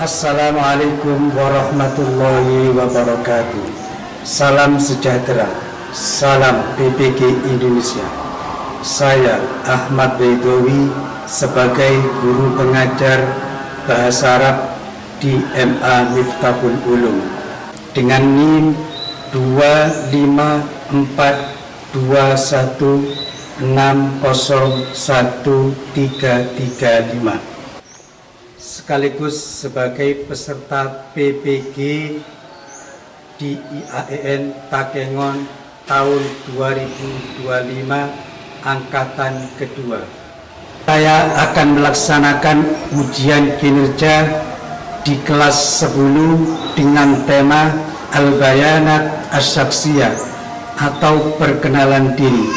Assalamualaikum warahmatullahi wabarakatuh. Salam sejahtera, salam PPG Indonesia. Saya Ahmad Baidowi sebagai guru pengajar bahasa Arab di MA Miftahul Ulum dengan NIM 25421601335 sekaligus sebagai peserta PPG di IAEN Takengon tahun 2025 angkatan kedua. Saya akan melaksanakan ujian kinerja di kelas 10 dengan tema Al-Bayanat Asy-Syakhsiyah atau perkenalan diri.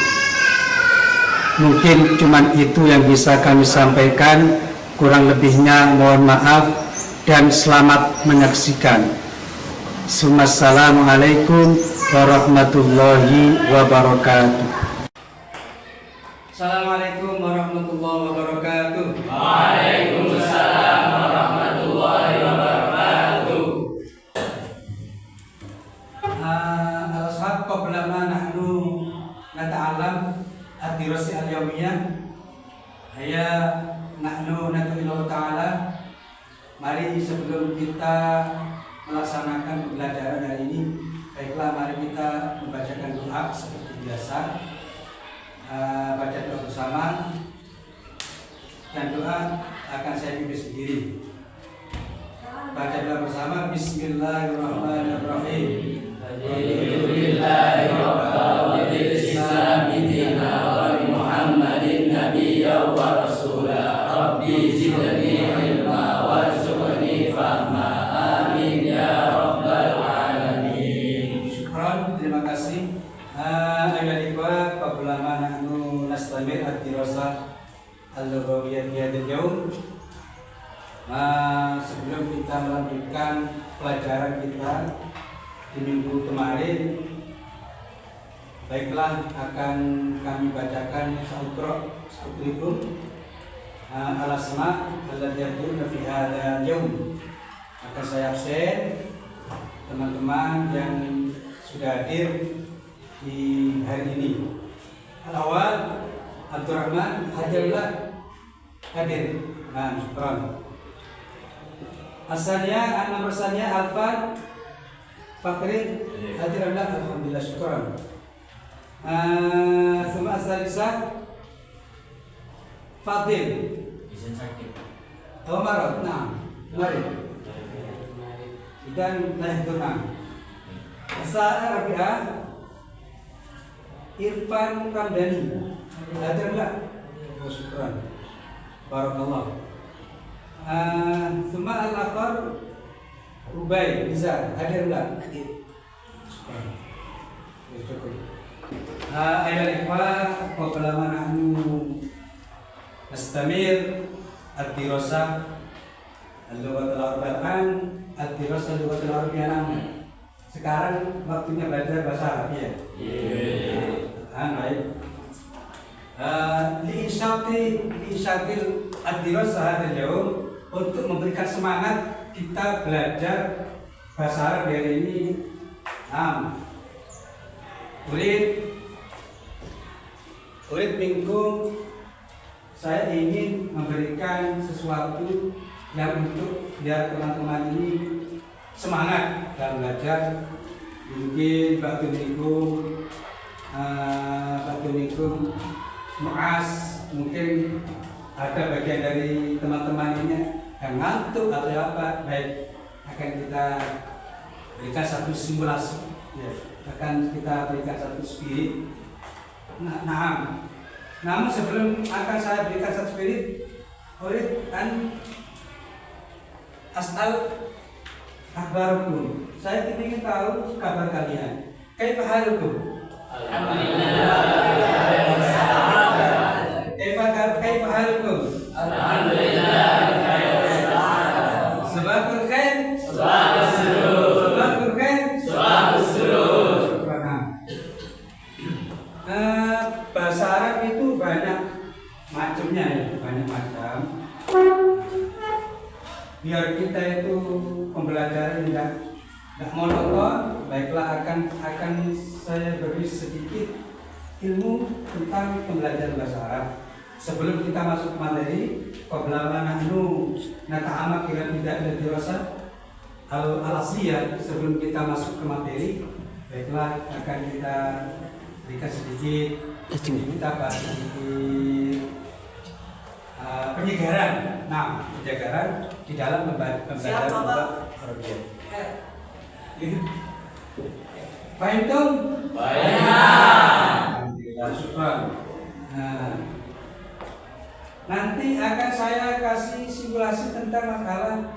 Mungkin cuman itu yang bisa kami sampaikan. Kurang lebihnya mohon maaf dan selamat menyaksikan. Assalamualaikum warahmatullahi wabarakatuh. Assalamualaikum warahmatullahi wabarakatuh. Waalaikumsalam warahmatullahi wabarakatuh. Al-ashab qabla ma nahnu nata'allam ad-dirasah al-yawmiyah. Haya nahnu nad'u ta'ala. Mari sebelum kita melaksanakan pembelajaran hari ini, baiklah mari kita membacakan doa seperti biasa. Baca doa bersama dan doa akan saya pimpin sendiri. Baca doa bersama. Bismillahirrahmanirrahim. Terima kasih. Sebelum kita melanjutkan pelajaran kita di minggu kemarin, baiklah akan kami bacakan Assalamualaikum al-asma allati yaduruna fi hadzal yaum. Akan saya absen teman-teman yang sudah hadir di hari ini. Al-awwal Abdurrahman Hajarullah hadir. Nah, syukran. Asalnya nomor asalnya Alfan Fakri hadirullah, alhamdulillah, syukran. Semua asalisah Fadil Omar. Nah, mari. Dan Nahduna Asal Rabi'ah Irfan Ramdhani hadirlah, syukran, barakallah. Suma al-akhar Ubay Nizar hadirlah, syukran. Ayol ikhwah qabla ma nahnu nastamir ad-dirasah al-lughatul arabiyyah ad-dirasah al-lughatul arabiyyah. Sekarang waktunya belajar bahasa Arab ya. Baik. Li'isyatil ad-dirasah al-yawm, untuk memberikan semangat kita belajar bahasa Arab hari ini. Urid minkum, saya ingin memberikan sesuatu yang untuk biar teman-teman ini semangat dalam belajar. Mungkin batu minkum mu'as, mungkin ada bagian dari teman-teman ini yang ngantuk atau apa. Baik, akan kita berikan satu simulasi ya. Akan kita berikan satu spirit. Namun sebelum akan saya berikan satu spirit, kan asal kabarku, saya ingin tahu kabar kalian. Kaifa halukum? Alhamdulillah. Kaifa halukum? Alhamdulillah. Sabahul khair. Sabahus surur. Sabahul khair. Sabahus surur. Bahasa Arab itu banyak macamnya ya, banyak macam. biar kita itu pembelajaran tidak monoton, baiklah akan saya beri sedikit ilmu tentang pembelajaran bahasa Arab. Sebelum kita masuk ke materi, qabla ma nahnu nata'amak ila tidak dirasa al-asliyah, sebelum kita masuk ke materi, baiklah akan kita berikan sedikit, kita bahas sedikit penyegaran. Nah, penyegaran di dalam pembelajaran bahasa Arabia. Baik dong? Baik. Alhamdulillah, syukran. Nah, nanti akan saya kasih simulasi tentang masalah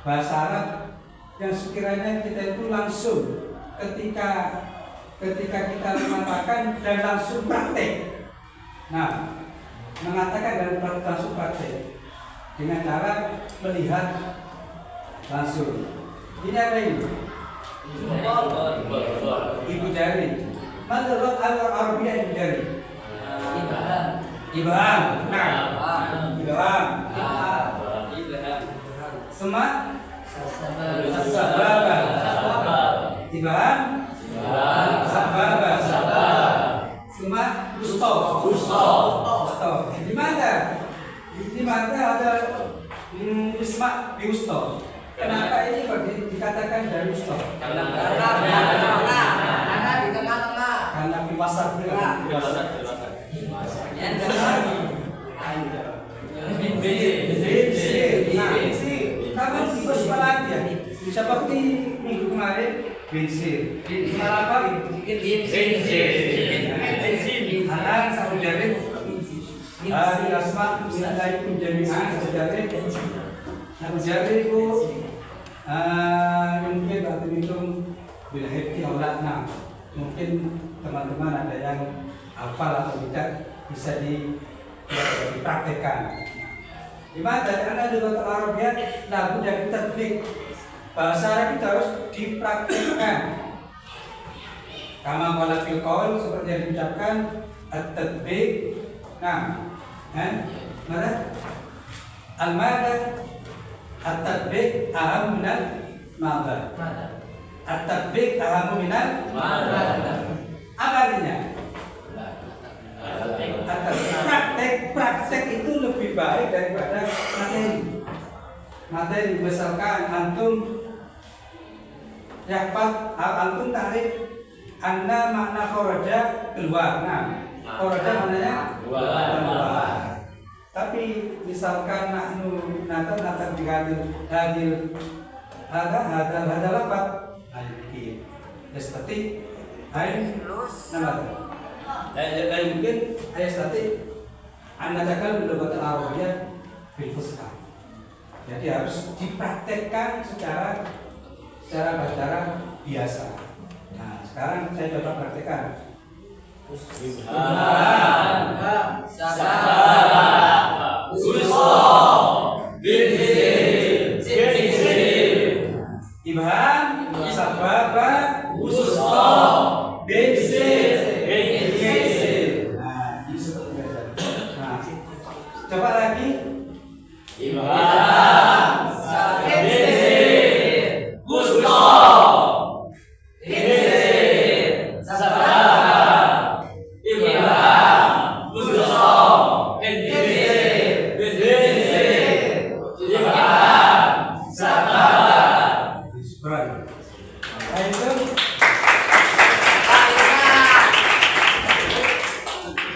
bahasa Arab yang sekiranya kita itu langsung ketika kita mengatakan dan langsung praktek. Nah, mengatakan dan langsung praktek dengan cara melihat langsung. Ini apa ini? Ibu jari. Menurut Al-Arabiyah ibu jari. Ibham. Nah, ibham. Semak. Sababa. Ibham. Sababa. Semak. Gusto. Di mana? Di mana ada semak di gusto. Kenapa ini kok dikatakan dari gusto? Karena di tengah-tengah. Karena di pasar Kamu terus lagi ya. Seperti minggu kemarin bensin. Apa? Anak saudara hari asma minallahaikum jami'an saudara. Aku jadi itu mungkin atau minum bila happy aulatna. Mungkin teman-teman ada yang hafal atau tidak bisa dipraktekkan. Di mana Anda di kota Arabia lagu dari tatbik bahasa Arab itu harus dipraktekkan. Kama qala fil qaul seperti yang diucapkan at-tatbik. Nah, mana? Al-mada at-tatbik aham minal mada. At-tatbik aham minal mada. Apa artinya? Praktek itu lebih baik daripada materi. Misalkan antum antum tarik anda makna kharaja keluar. Nah, kharaja maknanya keluar. Tapi misalkan nahnu natan hadir ada lafaz ayin. Seperti ayin nama. Dan mungkin ayat tadi anda cakap betul-betul Arabia bil fusha. Jadi harus dipraktekkan secara bahasa biasa. Nah, sekarang saya coba praktekkan. Ibham, sababa, gusto, bensin. Coba lagi. Ibham, bensin, gusto, bensin, sababa. Ibham, gusto, bensin, ibham, sababa.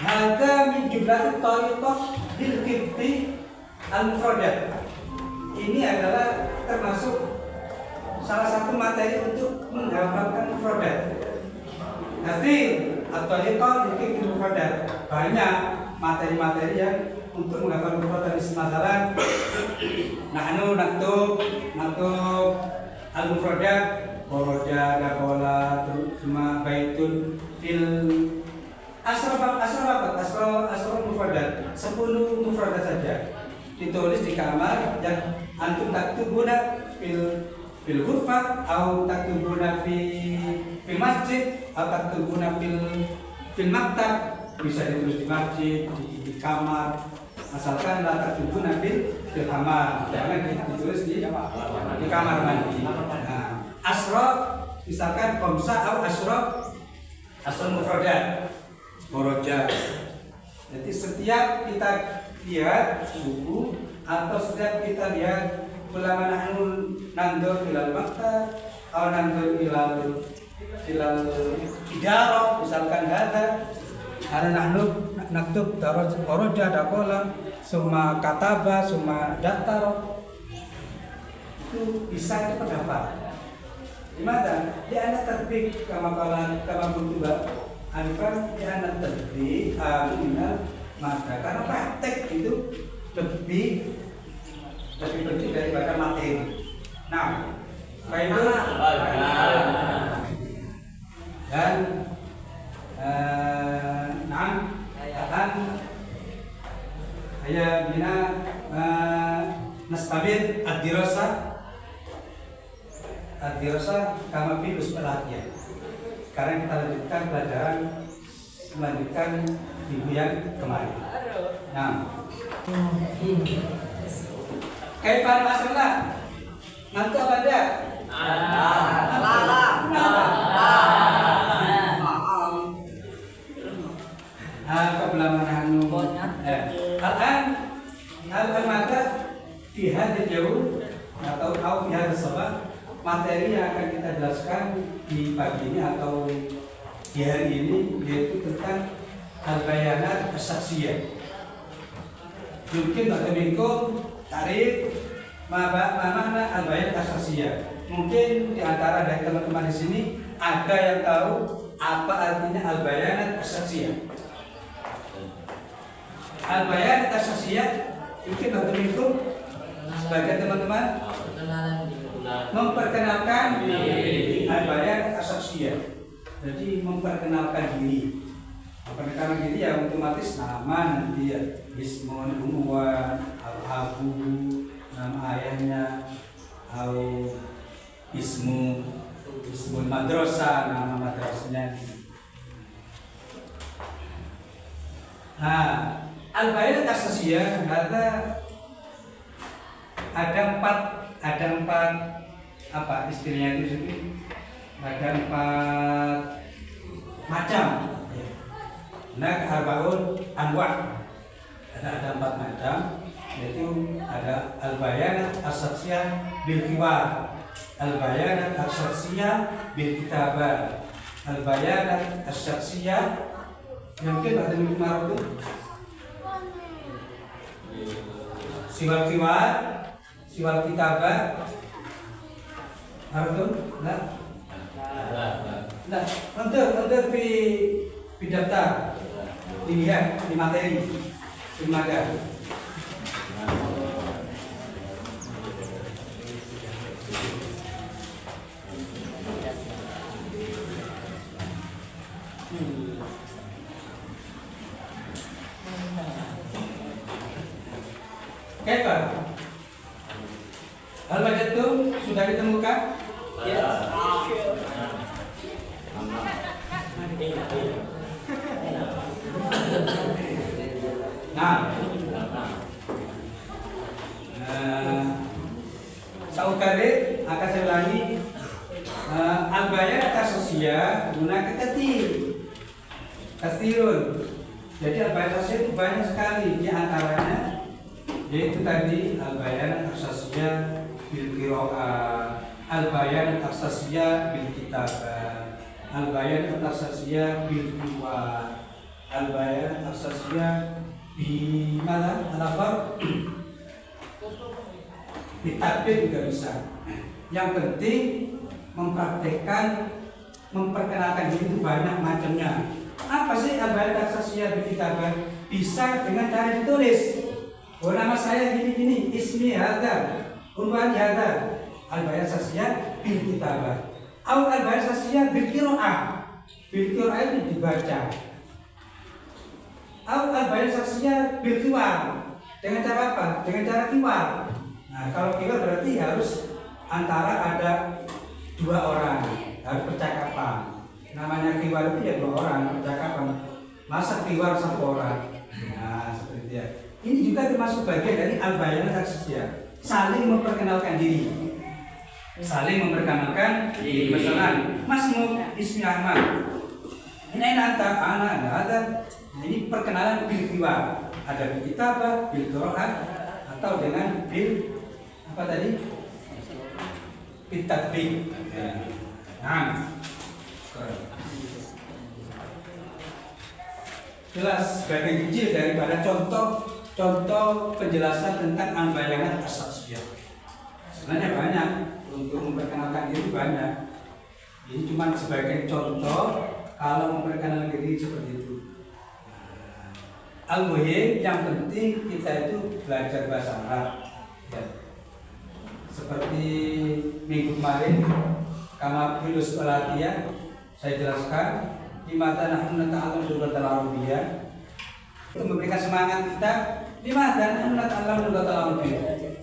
Hada min jumlah thariqah bil qibti al-mufradat. Ini adalah termasuk salah satu materi untuk menghafalkan mufradat. Nanti at-thariqah bil qibti al-mufradat. Banyak materi-materi yang untuk menghafal mufradat di masalah nahnu naktub al-mufradat kharaja dakola suma baitun fil asraf mufradat 10 mufradat saja ditulis di kamar yang antum taktubuna fil ghurfah atau taktubuna fil masjid atau taktubuna fil maktab, bisa ditulis di masjid, di kamar, asalkan la taktubuna fil fil hammam, jangan ditulis di kamar mandi. Nah, asyraf misalkan khamsa atau asyraf mufradat muraja. Jadi setiap kita lihat buku atau setiap kita lihat ulama nahnu nandur ilal maktab atau nandur ilal idarah, misalkan ada nahnu naktub daraj kharaja ada kolam summa kataba summa datar, itu bisa cepat hafal. Gimana? Di anak terbit kama butuh anfar di anak terbit aminal maka karena praktek itu lebih penting daripada materi. Nah, baik itu dan hanya bina nastabir ad-dirasa kama fi usbalahiyah. Sekarang kita lanjutkan pelajaran melanjutkan ibu yang kemarin. Nah, kaifan masalah nanti apa ada? Al-mata fi hadhihi al-yawm atau fi hadhihi as-sabah, materi yang akan kita jelaskan di pagi ini atau di hari ini yaitu tentang al-bayanat as-syakhsiyah. Mungkin bagi minkum tarif makna al-bayanat as-syakhsiyah. Mungkin di antara dari teman-teman di sini ada yang tahu apa artinya al-bayanat as-syakhsiyah. Al-bayanat as-syakhsiyah mungkin bagi minkum sebagai teman-teman memperkenalkan al-bayanat as-syakhsiyah. Jadi memperkenalkan diri. Memperkenalkan diri ya otomatis nama nanti ya ismun umuwan al-abu nama ayahnya atau ismun madrasah nama madrasahnya. Nah, al-bayanat as-syakhsiyah ada empat apa istilahnya itu sendiri? Ada 4 macam. Nah, arbaun anwa. Ada 4 macam, yaitu ada al-bayanat as-syakhsiyah bil hiwar, al-bayanat as-syakhsiyah bil kitabah, al-bayanat as-syakhsiyah mungkin ada mikmar itu siwal hiwar, siwal kitabah. Harus nah, untuk di daftar dilihat di materi di maga. Kaifa? Hal itu sudah ditemukan? Ya. Nah, saukare akan saya ulangi. Al-bayanat as-syakhsiyah gunakan kasirun. Jadi al-bayanat as-syakhsiyah itu banyak sekali, di antaranya yaitu tadi al-bayanat as-syakhsiyah bil qiraah, al-bayanat as-syakhsiyah bil kitabah, al-bayanat as-syakhsiyah bil hiwar, al-bayanat as-syakhsiyah di mana? Al-afar ditakbir juga bisa. Yang penting memperkenalkan diri itu banyak macamnya. Apa sih al-bayanat as-syakhsiyah bil kitabah? Bisa dengan cara ditulis. Oh, nama saya gini-gini, ismi hadza, unwan hadza. Al-bayanat as-syakhsiyah bil kitabah. Atau al-bayanat as-syakhsiyah bil qiraah. Bil qiraah itu dibaca. Atau al-bayanat as-syakhsiyah bil hiwar. Dengan cara apa? Dengan cara hiwar. Nah, kalau hiwar berarti harus antara ada 2 orang, harus percakapan. Namanya hiwar itu ya 2 orang percakapan. Masa hiwar 1 orang? Nah, seperti itu ya. Ini juga termasuk bagian dari al-bayanat as-sosial, saling memperkenalkan diri. Saling memperkenalkan diri. Misalnya, Masmu ismi Ahmad. Ini anta, ana, ada. Ini perkenalan bil kiwa. Ada bil kitabah, bil qiraat, atau dengan bil apa tadi? Bil tatbiq. Nah. Jelas sebagai kecil daripada contoh penjelasan tentang al-bayanat as-sosial. Sebenarnya banyak untuk memperkenalkan diri banyak. Ini cuma sebagai contoh kalau memperkenalkan diri seperti itu. Al-muhim yang penting kita itu belajar bahasa Arab. Ya. Seperti minggu kemarin kama filus pelatihan saya jelaskan di mata nahnu nata'allam lughatal arabiyyah untuk memberikan semangat kita di mata nahnu nata'allam lughatal arabiyyah.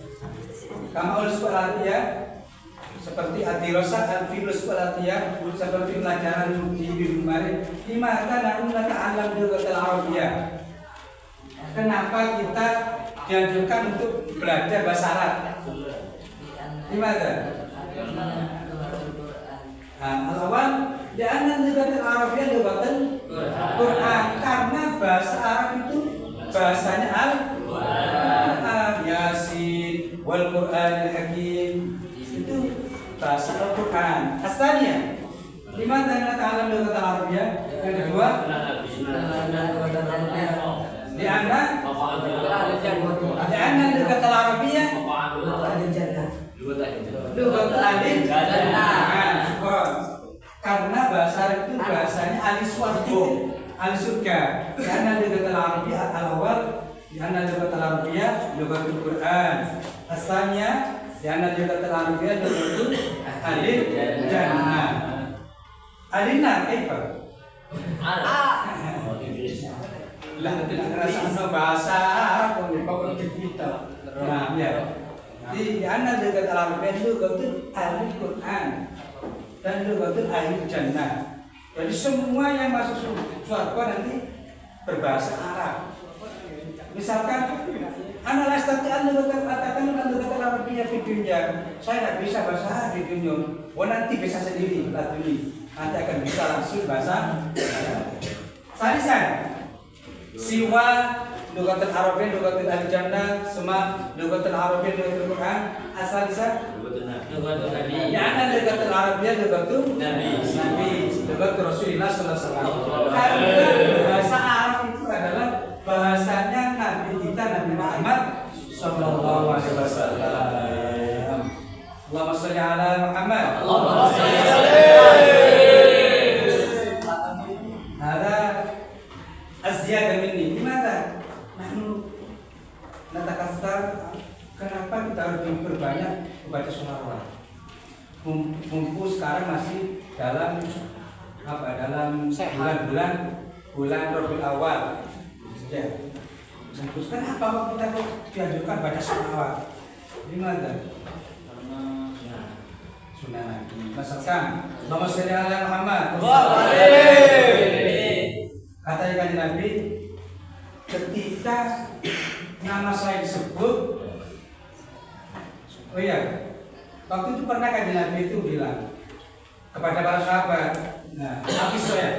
Kama ulus pelatihan seperti ad-dirasah al-filus pelatihan seperti pelajaran di minggu kemarin di mata nahnu nata'allam lughatal arabiyyah. Kenapa kita dianjurkan untuk belajar bahasa Arab? Gimana? Al-awal li'anna lughatal arabiyyah lughatul Quran, karena bahasa Arab itu bahasanya Al-Quran, Yasin wal Qur'anil Hakim, itu bahasa Al-Quran. Asalnya di mana ta'alam lughatal arabiyyah? Yang kedua li'anna lughatal arabiyyah lughatul ahli jannah. Karena bahasa Arab itu bahasanya ahli swarga, ahli surga. Karena lughatul arabiyyah al-awwal karena lughatul arabiyyah lughatul Quran. Asalnya karena lughatul arabiyyah lughatul ahli jannah. Ahli nar kaifa? Lah tidak ngerasa bahasa Arab di bawah kita. Nah, ya. Di ana lughatul arabiyyah lughatul ahli Quran dan lughatul ahli jannah. Jadi semua yang masuk surga nanti berbahasa Arab. Misalkan ana lastati an lughatul lughatul arabiyyah di dunia. Saya tidak bisa bahasa Arab di dunia. Nanti bisa sendiri latuli. Nanti akan bisa langsung bahasa Arab. Salisan siwa lughatul arabiyyah lughatul ahli jannah sama lughatul arabiyyah lughatul Quran asalisan lughatul nabi. Ya ana lughatul arabiyyah lughatul nabi lughatul Rasulullah sallallahu alaihi wasallam. Karena bahasa Arab itu adalah bahasanya Nabi kita Nabi Muhammad sallallahu alaihi wasallam. Allahumma shalli ala Muhammad. Allahumma shalli ala azziyadah minni. Gimana? Nahnu natakastar. Kenapa kita harus diperbanyak membaca sholawat? Mumpung sekarang masih dalam bulan Rabiul Awal. Ya. Terus kenapa kok kita dianjurkan baca sholawat? Gimana? Karena sunnah Nabi. Misalkan Allahumma shalli ala Muhammad. Kata ikan Nabi, ketika nama saya disebut, oh iya, waktu itu pernah kan Nabi itu bilang kepada para sahabat, nah, habis saya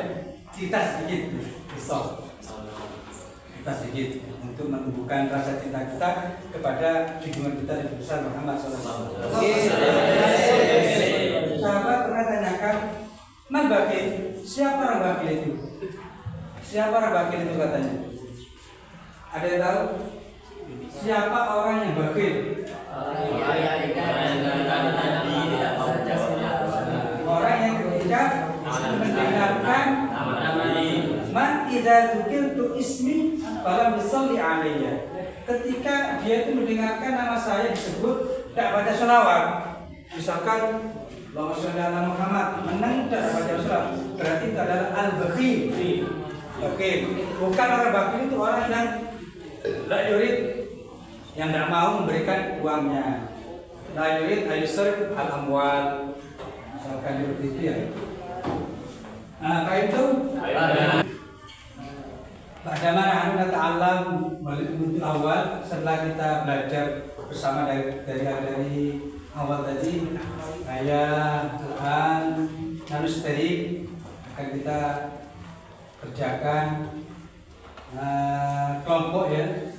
kita sedikit, kita sedikit untuk menumbuhkan rasa cinta kita kepada junjungan kita yang besar Muhammad SAW. Sahabat pernah tanyakan, man bakil, siapa orang bakil itu? Siapa orang bakil itu katanya? Ada yang tahu? Siapa orang yang bakil? Orang yang ketika mendengarkan man idza dzukirtu ismi falam yusalli alayya. Ketika dia itu mendengarkan nama saya disebut tidak baca sholawat. Misalkan Allahumma sholli ala Muhammad, menang tidak baca sholawat, berarti itu adalah al-bakhil. Oke, bukan orang bakhil itu orang yang la yurid, yang tidak mau memberikan uangnya. La yurid ayusrif al-amwal. Misalkan seperti itu ya. Nah, kayak itu Bagaimana anu ta'alam untuk awal setelah kita belajar bersama dari awal tadi ayat Quran nanusterik akan kita kerjakan kelompok ya,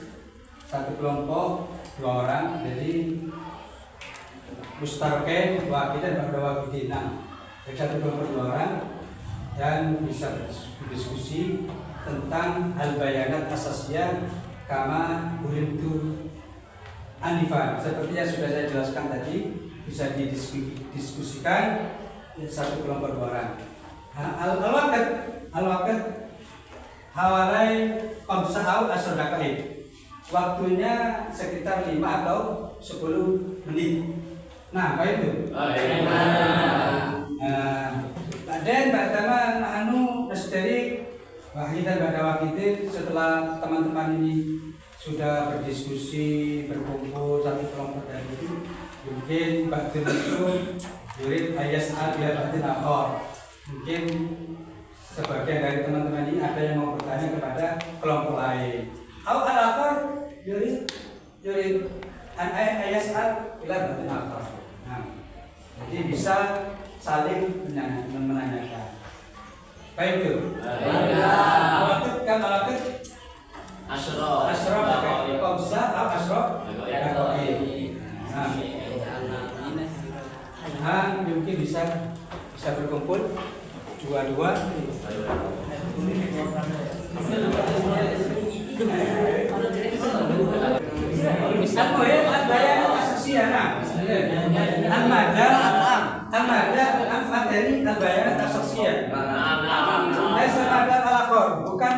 satu kelompok 2 orang, jadi mustarken wakidan pada wakidina, jadi satu kelompok 2 orang dan bisa berdiskusi tentang al-bayanat asasiyah kama ulimtu anifan, seperti yang sudah saya jelaskan tadi, bisa didiskusikan satu kelompok 2 orang. Al-waqt hawalai qamsa'au asrodakain, waktunya sekitar 5 atau 10 menit. Nah, apa itu? Dan pertama anu nasdari wahidan pada wakidin, setelah teman-teman ini sudah berdiskusi, berkumpul satu kelompok dan itu mungkin ba'dul itu yurid ayas'al ila ba'dil akhar, mungkin sebagian dari teman-teman ini ada yang mau bertanya kepada kelompok lain. Al-akhar yurid an ayas'al ila ba'dil akhar. Nah, jadi bisa saling menanyakan. Baik itu. Awakit kan awakit asroh pakai komsa atau asroh dakoi. Nah, mungkin bisa berkumpul dua-dua. Aku ya bayar asosiana. Al-Madah materi al-bayanat asosian. Al-Madah al-akhor, bukan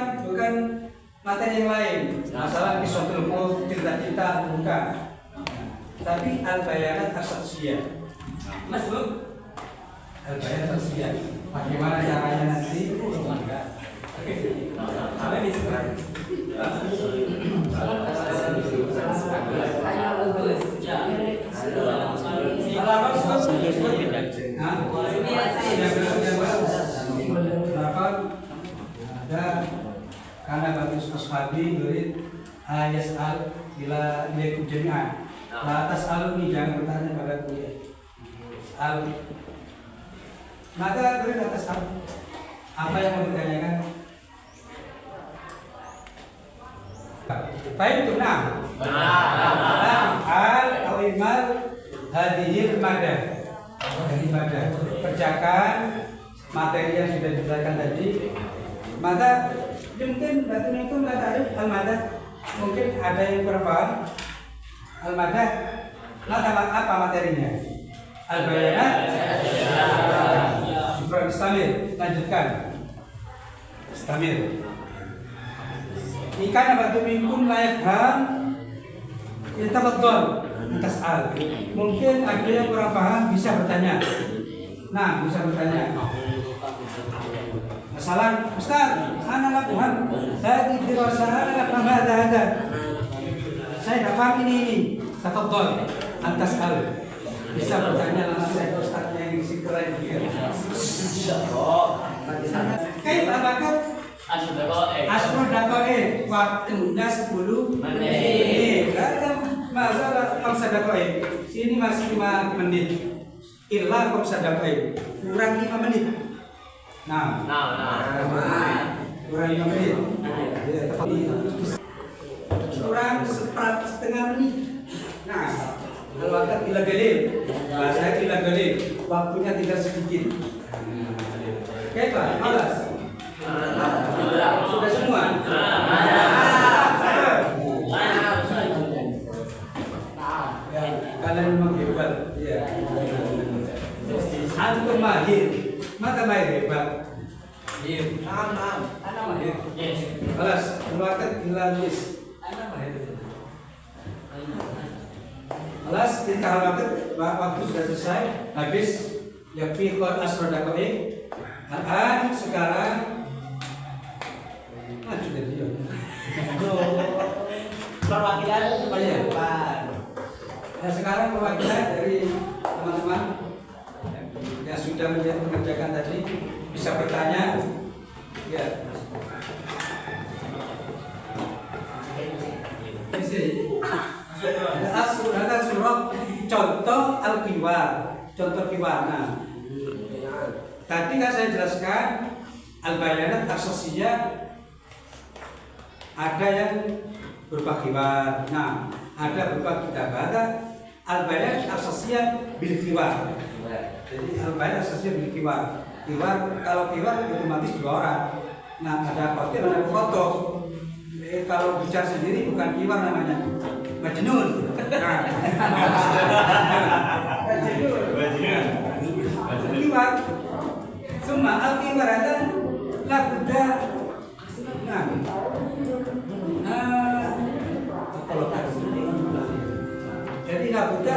materi yang lain. Masalah kisahul maut, cerita-cerita bukan. Tapi al-bayanat asosian. Masuk al-bayanat asosian. Bagaimana caranya nanti? Ada karena bagus ashabi yurid ayas'al bila ilaikum jami'an. La tas'aluni, jangan bertanya pada kuliah. Al maka yurid atas apa yang mau ditanyakan? Baik itu nah. Al-imal hadhil madah. Kerjakan materi yang sudah dijelaskan tadi. Maka mungkin batu itu nggak tahu al-madah, mungkin ada yang kurang paham. Al-madah, apa materinya? Al-bayanat. Subhan istamil, lanjutkan. Istamil. Ikan batu minkum layak ham, kita betul. Tas'al. Mungkin ada yang kurang paham bisa bertanya. Nah, bisa bertanya. Masalah, Ustaz, ana lakukan. Saya dirasa ana paham ada. Saya tidak paham ini. Tafadhol, antas'al. Bisa bertanya langsung saya Ustaz yang isi keren dia. Insyaallah. Kayak apakah Asro dakoe waktunya 10 menit. Masalah komsa dakoe sini masih 5 menit. Illa komsa dakoe kurang 5 menit. Nah, kurang 5 menit. Kurang setengah menit. Nah, kalau akan ilagalil, bahasa ilagalil, waktunya tinggal sedikit. Oke Pak, malas. Sudah semua. Kalian memang hebat. Ya. Antum mahir. Maka mahir hebat. Ana mahir. Malas. Keluarkan ilalis. Ana mahir. Malas. Kita waktu sudah selesai. Habis. Yakfi qad asrodakoi. Sekarang sudah dia. Perwakilan depan. Nah, sekarang perwakilan dari teman-teman yang sudah mengerjakan tadi bisa bertanya. Ya. Ada surah contoh al-qiwar, contoh kiwana. Tadi kan saya jelaskan al-bayanat asasiyah ada yang berupa kiwar. Nah, ada berupa kitabah. Al-bayanat asasiyah bil kiwar. Jadi al-bayanat asasiyah bil kiwar. Kiwar, kalau kiwar otomatis dua orang. Nah, ada khotim, ada foto. Kalau bicara sendiri bukan kiwar namanya, majnun. Kiwar. Semua al-kiwar ada lakuda. Jadi lakuda.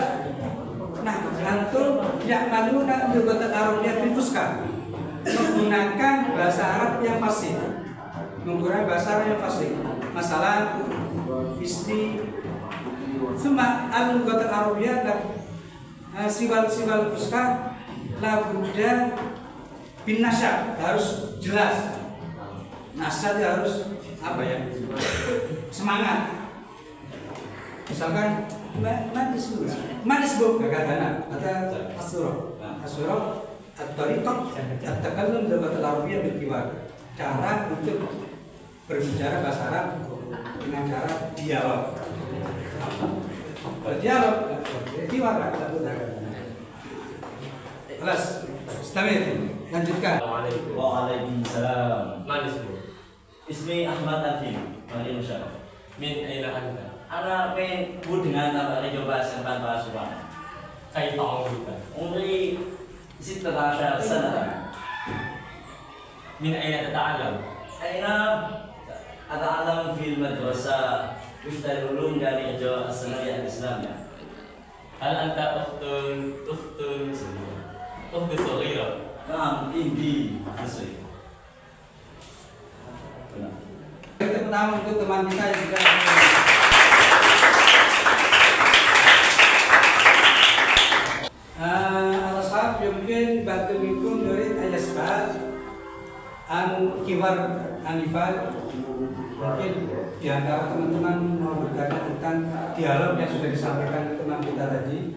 Nah, antum yang maluna lugatul Arabiyah bil fusha. Menggunakan bahasa Arab yang fasih. Menggunakan bahasa Arab yang fasih. Masalah istri semua al-lugatul Arabiyah dan siwal fusha labuda bin nasyab, harus jelas. Nasyab harus apa ya? Semangat. Misalkan manis bu kata asurah at-tariqah at-takallum lugatul Arabiyah bil kiwar. Cara untuk berbicara bahasa Arab dengan cara dialog. Berdialog, kiwar. Kelas, istamir, lanjutkan. Waalaikumsalam. Manis bu. Ismi Ahmad Afif, Mari Musyarraf. Min aina anta? Anak pengen dengan tambah coba sempat bahas uang. Kaifa umrika? Umri 16 sana. Min aina tata'allam? Aina ata'allam fil madrasah Miftal Ulum dari Jawa Asnawiyah Islamiyah. Hal anta ukhtun saghira? Naam, indi asli. Yang pertama untuk teman kita yang juga al-ashab yumkin batu minkum yurid ayasbah an kiwar anifal. Mungkin di antara teman-teman mau bertanya tentang dialog yang sudah disampaikan ke teman kita tadi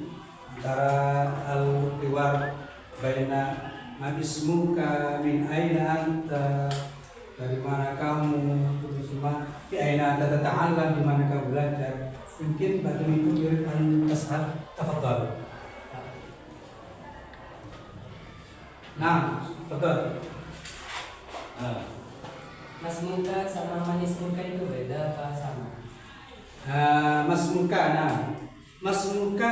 antara al-kiwar baina man ismuka min aina anta, dari mana kamu, itu semua di aina anta tata'allam, di mana kamu belajar. Mungkin batu itu yurid an tas'al, tafadhal. Nah, betul. Mas muka sama manis muka itu beda apa sama? Mas muka, nah, mas muka,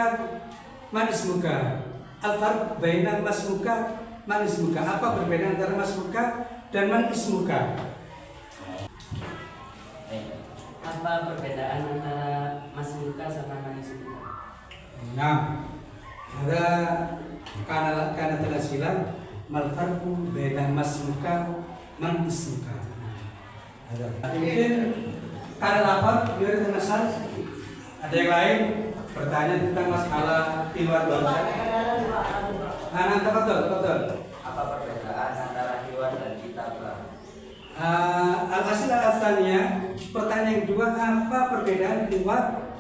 manis muka. Al-farq baina mas muka, manis muka. Apa perbedaan antara mas muka dan manis muka? Apa perbedaan antara mas muka sama manis muka? Nah, ada karena terasilan mal farqu baina mas muka, manis muka. Ada. Mungkin karena lapar, biar termasal. Ada yang lain bertanya tentang masalah kiwar bangsa. Nanti betul. Apa perbedaan antara kiwar dan kitabah? Al-asil al-asalnya, pertanyaan kedua, apa perbedaan kiwar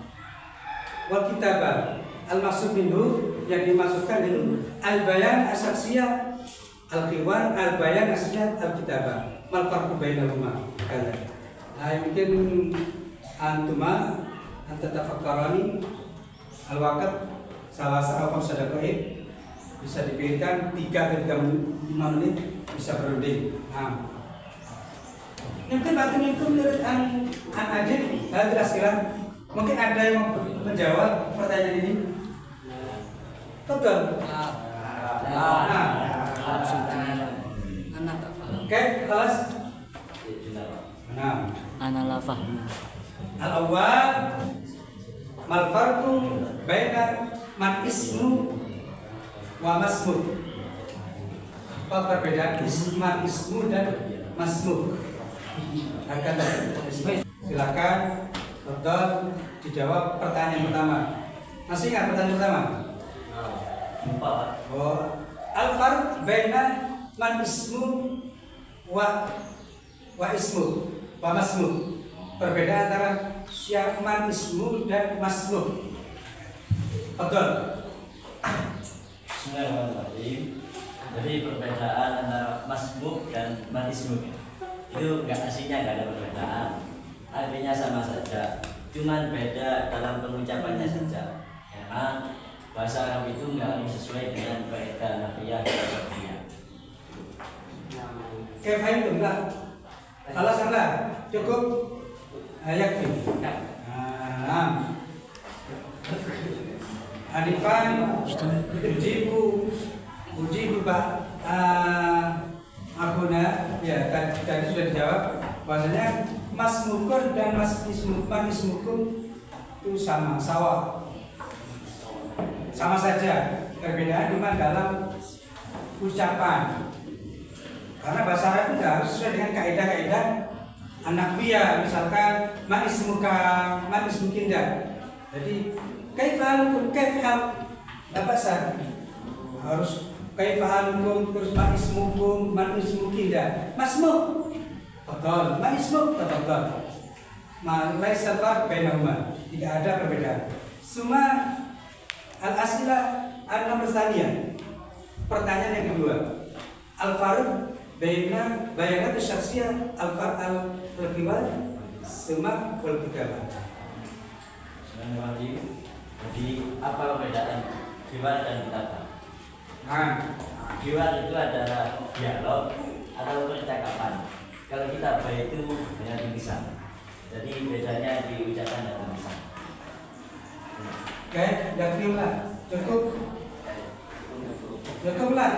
wal kitabah? Al-maksud minhu, yang dimaksudkan itu al-bayan as-saksiyah al-kiwar, al-bayan as-saksiyah al-kitabah. Mal farqu bainahuma? Nah, mungkin antuma anta tafakkarani al-waqt salah satu sadaqaih bisa dipilihkan 3 atau 5 menit bisa berunding. Nah, mungkin batu itu menurut an ajib, saya jelaskan. Mungkin ada yang mau menjawab pertanyaan ini. Betul. Oke, kelas. Nah, Analafah. al-awwal mal farqu baina man ismu wa masmu. Apa perbedaan ismu dan masmu? Akan silakan betul dijawab pertanyaan pertama. Masih ingat pertanyaan pertama? Oh, al-farq baina man ismu wa ismu wa masmu. perbedaan antara man ismu dan masmu. Betul. Bismillahirrahmanirrahim. Jadi perbedaan antara masmuk dan manismuk itu aslinya nggak ada perbedaan, artinya sama saja, cuman beda dalam pengucapannya saja. Karena bahasa Arab itu nggak harus sesuai dengan kaidah nafiyah dan sarfiyah. Kefaim tuh enggak? Alasanlah cukup yakfi. Alifan ujibu akuna ya tadi sudah dijawab bahwasanya masmukun dan ismukum itu sama saja, perbedaan cuma dalam ucapan. Karena bahasa Arab itu harus sesuai dengan kaidah-kaidah an-nahwiyah, misalkan man ismukinda. Jadi kaifalukum kaifal bahasa harus kaifalukum terus man ismukinda. Masmuk betul, man ismuk betul. Laisa farq bainahuma, tidak ada perbedaan. Semua al-as'ilah an-namrsaniyah. Pertanyaan yang kedua, al-farq bayanat syakhsiyah al-riwayat sama wal-kitabah. Jadi apa perbedaan riwayat dan kitabah? Riwayat itu adalah dialog atau percakapan. Kalau kitabah itu hanya tulisan. Jadi bedanya di ucapan dan tulisan. Oke, yakfilah. Cukuplah.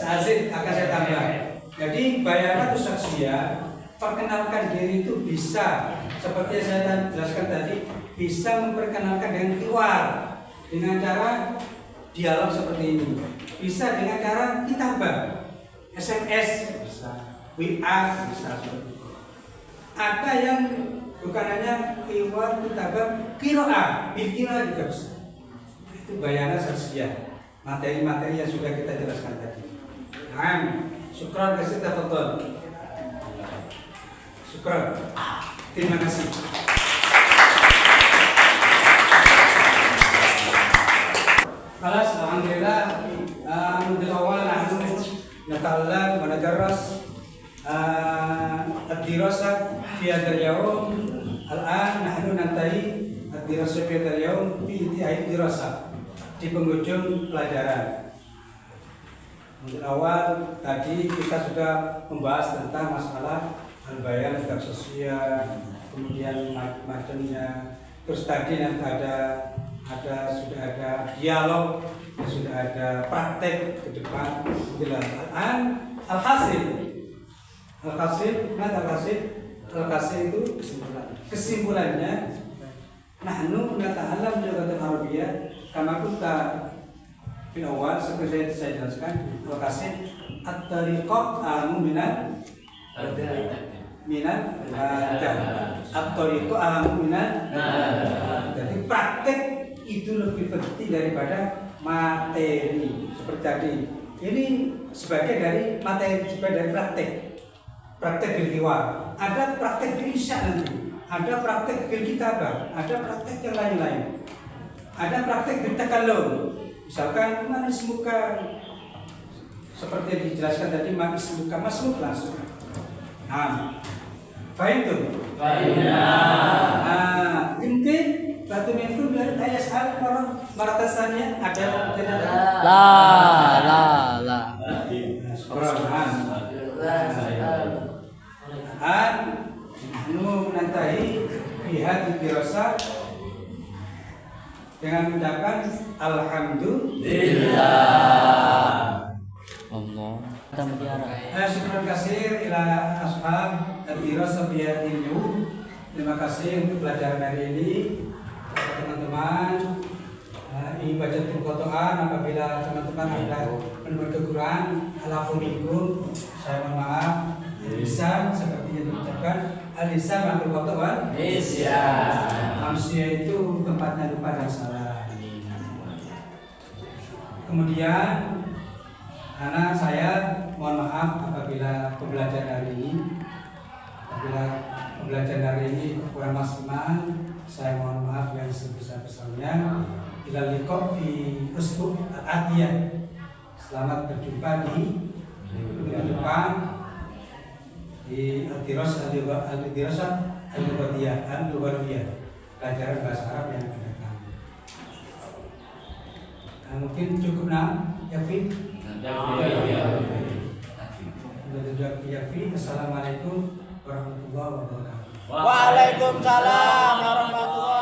Asik akan saya tambah. Jadi bayanat syakhsiyah, perkenalkan diri itu bisa seperti yang saya jelaskan tadi, bisa memperkenalkan dengan keluar dengan cara dialog seperti ini, bisa dengan cara kitabah, SMS bisa, WA bisa. Ada yang bukan hanya keluar kitabah, qiraah, bilqiraah juga bisa. Itu bayanat syakhsiyah, materi-materi yang sudah kita jelaskan tadi. Syukran kasih tafadhol. Syukran. Terima kasih. Kelas alhamdulillah mudil awal nahnu nata'allam wa nadarras ad-dirasah fi hadzal yawm. Al-an nahnu nantahi ad-dirasah fi hadzal yawm fi intihai dirasah, di penghujung pelajaran. Mungkin awal tadi kita sudah membahas tentang masalah al-bayan dan sosial, kemudian macamnya. Terus tadi nanti sudah ada dialog, sudah ada praktek ke depan. Al-hasil itu kesimpulannya. Nahnu nata'allam lughatal arabiyyah kama kunta fil awal, seperti saya jelaskan. Al-hasil at-tariqah alamu minal at-tariqah alamu minal. Jadi praktek itu lebih penting daripada materi. Seperti tadi, ini sebagai dari materi, sebagai dari praktek bil hiwar. Ada praktek bil insya nanti, ada praktek bil kitabah, ada praktek yang lain-lain, ada praktek bil takallum. Misalkan manis muka, seperti yang dijelaskan tadi, manis muka masuk langsung. Fahim tuh? Mungkin batu itu dari ayat saat orang martasannya ada tidak ada? La. Anu nantai pihak dirasa dengan mengucapkan alhamdulillah. Allah. Kita mutiara. Syukur kasih ila ashab ad-dirasah bihatinyu. Terima kasih untuk pelajaran hari ini. Teman-teman, ini baca perkotaan. Apabila teman-teman ada penemuan kekurangan, alaikum, saya mohon maaf. Lisan seperti yang diucapkan, al-lisan makhluk kotoran. Manusia itu tempatnya lupa dan salah. Kemudian, anak saya mohon maaf apabila pembelajaran hari ini Apabila pembelajaran hari ini kurang maksimal, saya mohon maaf yang sebesar-besarnya. Ila liqa fi usbu' al-atiyah. Selamat berjumpa di minggu depan di al-dirasah al-lughawiyah, pelajaran bahasa Arab yang akan datang. Mungkin cukup yakfi. Yakfi. Assalamualaikum warahmatullahi wabarakatuh. Waalaikumsalam warahmatullahi